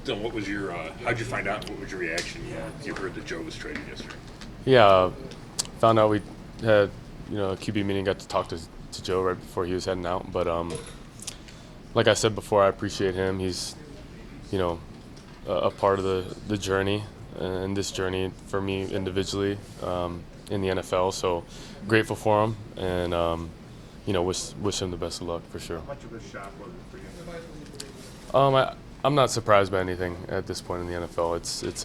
Dylan, what was your? How'd you find out? What was your reaction? You heard that Joe was traded yesterday. Yeah, found out we had a QB meeting. Got to talk to Joe right before he was heading out. But like I said before, I appreciate him. He's a part of the journey and this journey for me individually in the NFL. So grateful for him and wish him the best of luck for sure. How much of a shock was it for you? I'm not surprised by anything at this point in the NFL. It's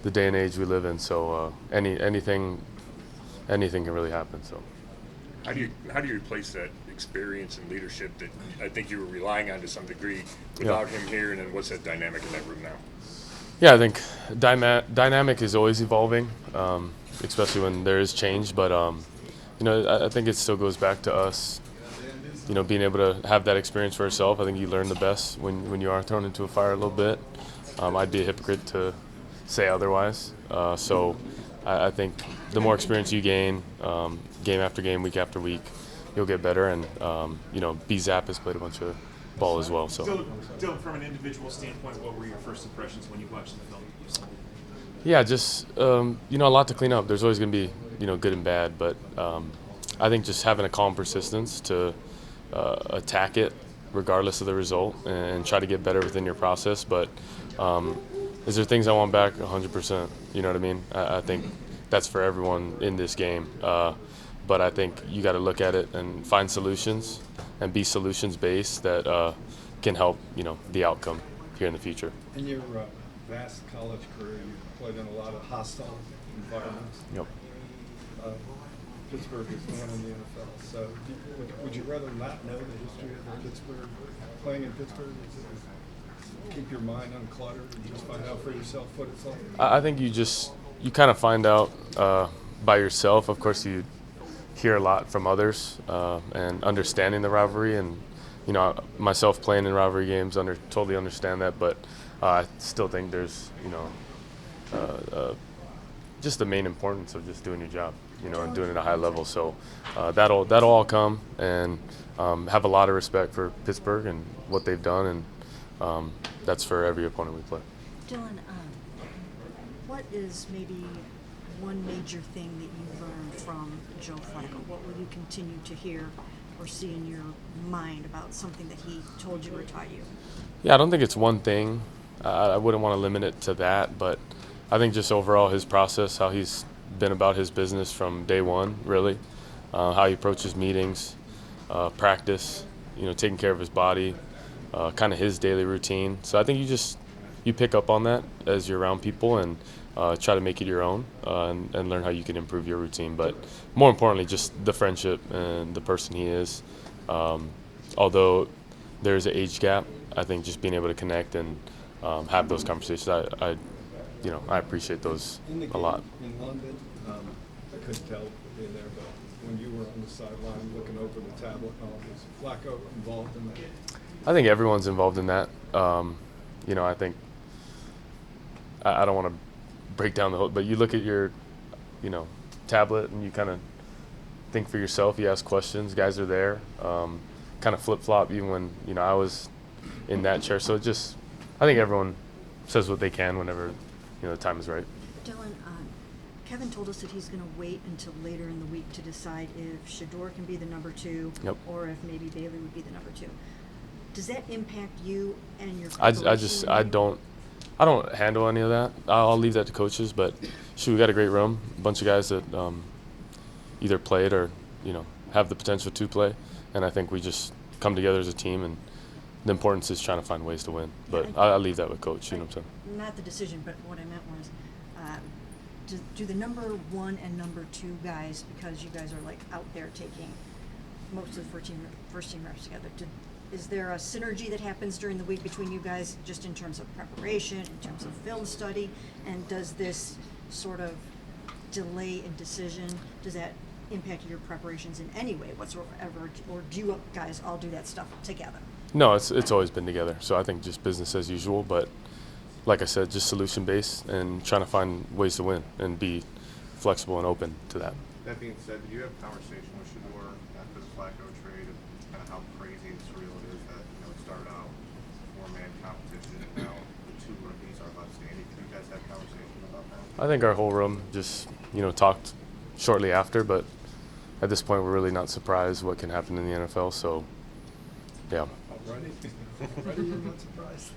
the day and age we live in. So anything can really happen. So How do you replace that experience and leadership that I think you were relying on to some degree without him here? And then what's that dynamic in that room now? Yeah, I think dynamic is always evolving, especially when there is change. But I think it still goes back to us. Being able to have that experience for yourself. I think you learn the best when you are thrown into a fire a little bit. I'd be a hypocrite to say otherwise. So I think the more experience you gain, game after game, week after week, you'll get better. And B. Zapp has played a bunch of ball as well. So Dylan, from an individual standpoint, what were your first impressions when you watched the film? Yeah, just a lot to clean up. There's always going to be good and bad, but I think just having a calm persistence to attack it regardless of the result and try to get better within your process. But is there things I want back? 100%. You know what I mean? I think that's for everyone in this game. But I think you got to look at it and find solutions and be solutions-based that can help, the outcome here in the future. In your vast college career, you've played in a lot of hostile environments. Yep. Pittsburgh is known in the NFL. So would you rather not know the history of Pittsburgh, playing in Pittsburgh? Keep your mind uncluttered and just find out for yourself what it's like? I think you kind of find out by yourself. Of course, you hear a lot from others and understanding the rivalry. And, myself playing in rivalry games, totally understand that. But I still think there's, just the main importance of just doing your job, and doing it at a high level. So that'll all come, and have a lot of respect for Pittsburgh and what they've done, and that's for every opponent we play. Dillon, what is maybe one major thing that you learned from Joe Flacco? What will you continue to hear or see in your mind about something that he told you or taught you? Yeah, I don't think it's one thing. I wouldn't want to limit it to that, but I think just overall his process, how he's been about his business from day one, really, how he approaches meetings, practice, taking care of his body, kind of his daily routine. So I think you pick up on that as you're around people and try to make it your own and learn how you can improve your routine. But more importantly, just the friendship and the person he is. Although there's an age gap, I think just being able to connect and have those conversations, I appreciate those a lot. In London, I couldn't tell being there, but when you were on the sideline looking over the tablet, was Flacco involved in that? I think everyone's involved in that. I think I don't want to break down the whole, but you look at your, tablet and you kind of think for yourself. You ask questions. Guys are there. Kind of flip-flop even when I was in that chair. So I think everyone says what they can whenever the time is right. Dillon, Kevin told us that he's going to wait until later in the week to decide if Shedeur can be the number 2, Yep. or if maybe Bailey would be the number 2. Does that impact you and your I don't handle any of that. I'll leave that to coaches. But we got a great room, a bunch of guys that either played or have the potential to play, and I think we just come together as a team, and the importance is trying to find ways to win. But I'll leave that with coach. You know what I'm saying? Not the decision, but what I meant was, do the number 1 and number 2 guys, because you guys are like out there taking most of the first team reps together, is there a synergy that happens during the week between you guys just in terms of preparation, in terms of film study? And does this sort of delay in decision, does that impact your preparations in any way whatsoever? Or do you guys all do that stuff together? No, it's always been together. So I think just business as usual. But like I said, just solution-based and trying to find ways to win and be flexible and open to that. That being said, did you have a conversation with Shedeur after the Flacco trade of kind of how crazy and surreal it is that it started out 4-man competition, and I think our whole room just, talked shortly after, but at this point we're really not surprised what can happen in the NFL. So, yeah. Already you're not surprised?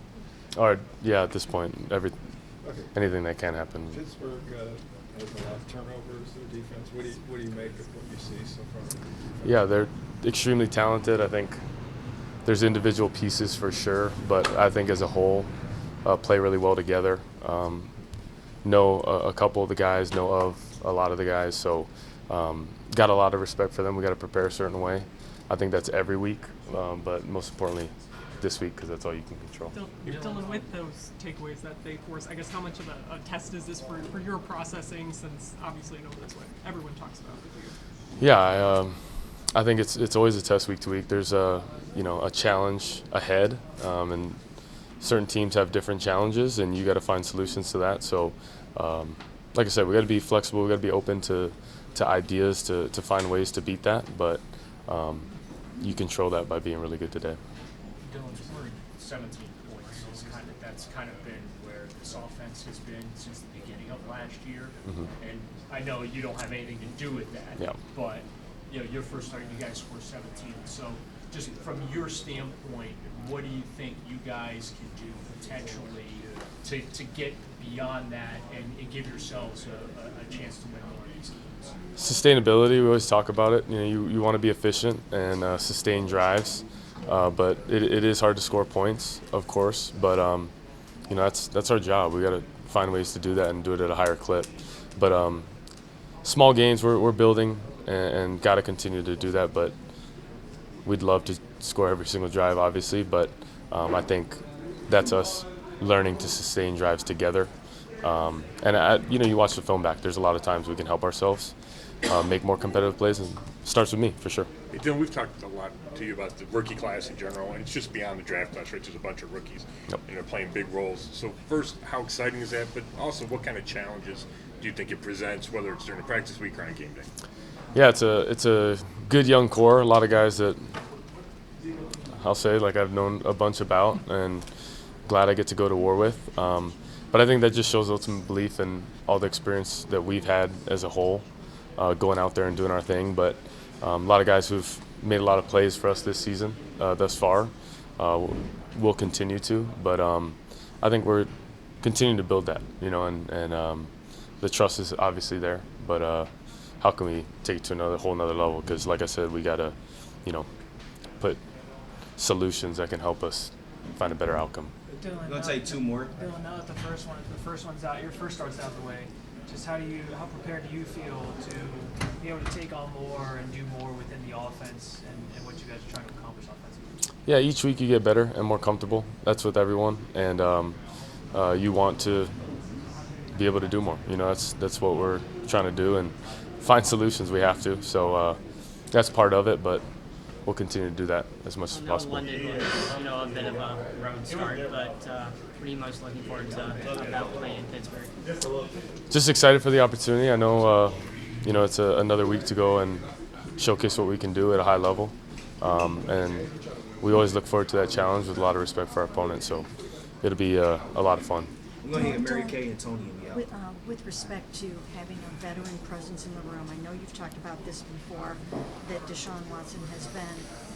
Or yeah, at this point, Okay. anything that can happen. Pittsburgh has a lot of turnovers. Their defense. What do you make of what you see so far? Yeah, they're extremely talented. I think there's individual pieces for sure, but I think as a whole, play really well together. Know a couple of the guys, know of a lot of the guys, so got a lot of respect for them. We got to prepare a certain way. I think that's every week, but most importantly, this week because that's all you can control. Dillon, with those takeaways that they force, I guess how much of a test is this for your processing? Since obviously, that's what everyone talks about with you. Yeah, I think it's always a test week to week. There's a challenge ahead, and certain teams have different challenges, and you got to find solutions to that. So, like I said, we got to be flexible. We got to be open to ideas to find ways to beat that. But you control that by being really good today. Dillon, 17 points that's kind of been where this offense has been since the beginning of last year. Mm-hmm. And I know you don't have anything to do with that. Yeah. But your first start, you guys scored 17. So just from your standpoint, what do you think you guys can do potentially to get beyond that and give yourselves a chance to win more of these games? Sustainability, we always talk about it. You want to be efficient and sustain drives, but it is hard to score points, of course. But that's our job. We got to find ways to do that and do it at a higher clip. But small gains, we're building and got to continue to do that. But we'd love to score every single drive, obviously. But I think that's us learning to sustain drives together. You watch the film back. There's a lot of times we can help ourselves make more competitive plays, and it starts with me for sure. Hey, Dylan, we've talked a lot to you about the rookie class in general, and it's just beyond the draft class, right? There's a bunch of rookies, Yep. and they're playing big roles. So first, how exciting is that? But also, what kind of challenges do you think it presents, whether it's during a practice week or on game day? Yeah, it's a good young core. A lot of guys that I'll say I've known a bunch about, and glad I get to go to war with. But I think that just shows ultimate belief in all the experience that we've had as a whole, going out there and doing our thing. But a lot of guys who've made a lot of plays for us this season thus far will continue to. But I think we're continuing to build that, and the trust is obviously there. But how can we take it to a whole nother level? Because like I said, we got to, put solutions that can help us find a better outcome. Dillon, Let's say two more. Dillon, now that the first one's out, your first start's out of the way. Just how prepared do you feel to be able to take on more and do more within the offense and what you guys are trying to accomplish offensively? Yeah, each week you get better and more comfortable. That's with everyone, and you want to be able to do more. That's what we're trying to do, and find solutions. We have to. So that's part of it, but we'll continue to do that as much as possible. London was, a bit of a road start, but what are you most looking forward to about playing in Pittsburgh? Just excited for the opportunity. I know, it's another week to go and showcase what we can do at a high level, and we always look forward to that challenge with a lot of respect for our opponents. So it'll be a lot of fun. I'm going to hit Mary Kay and Tony in the out. With respect to having a veteran presence in the room, I know you've talked about this before, that Deshaun Watson has been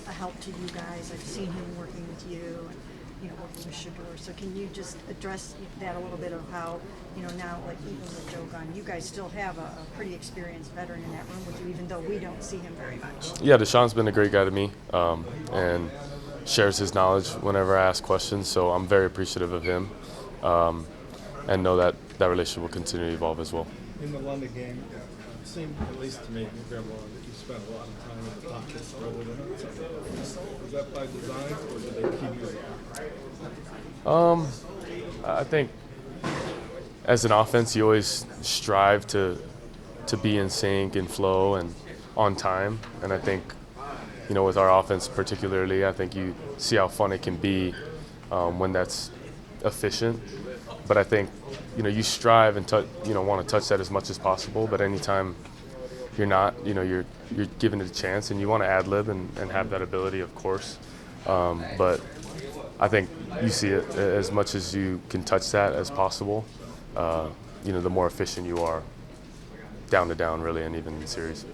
a help to you guys. I've seen him working with you, and working with Shador. So can you just address that a little bit of how, now even with Joe Gunn, you guys still have a pretty experienced veteran in that room with you, even though we don't see him very much. Yeah, Deshaun's been a great guy to me, and shares his knowledge whenever I ask questions. So I'm very appreciative of him. And know that relationship will continue to evolve as well. In the London game, it seemed, at least to me, Gabriel, that you spent a lot of time in the pockets rather than outside. Was that by design, or did they keep you there? I think as an offense, you always strive to be in sync and flow and on time. And I think, with our offense particularly, I think you see how fun it can be when that's efficient. But I think, you strive and want to touch that as much as possible. But anytime you're not, you're given it a chance, and you want to ad lib and have that ability, of course. But I think you see it as much as you can touch that as possible. the more efficient you are down to down, really, and even in series.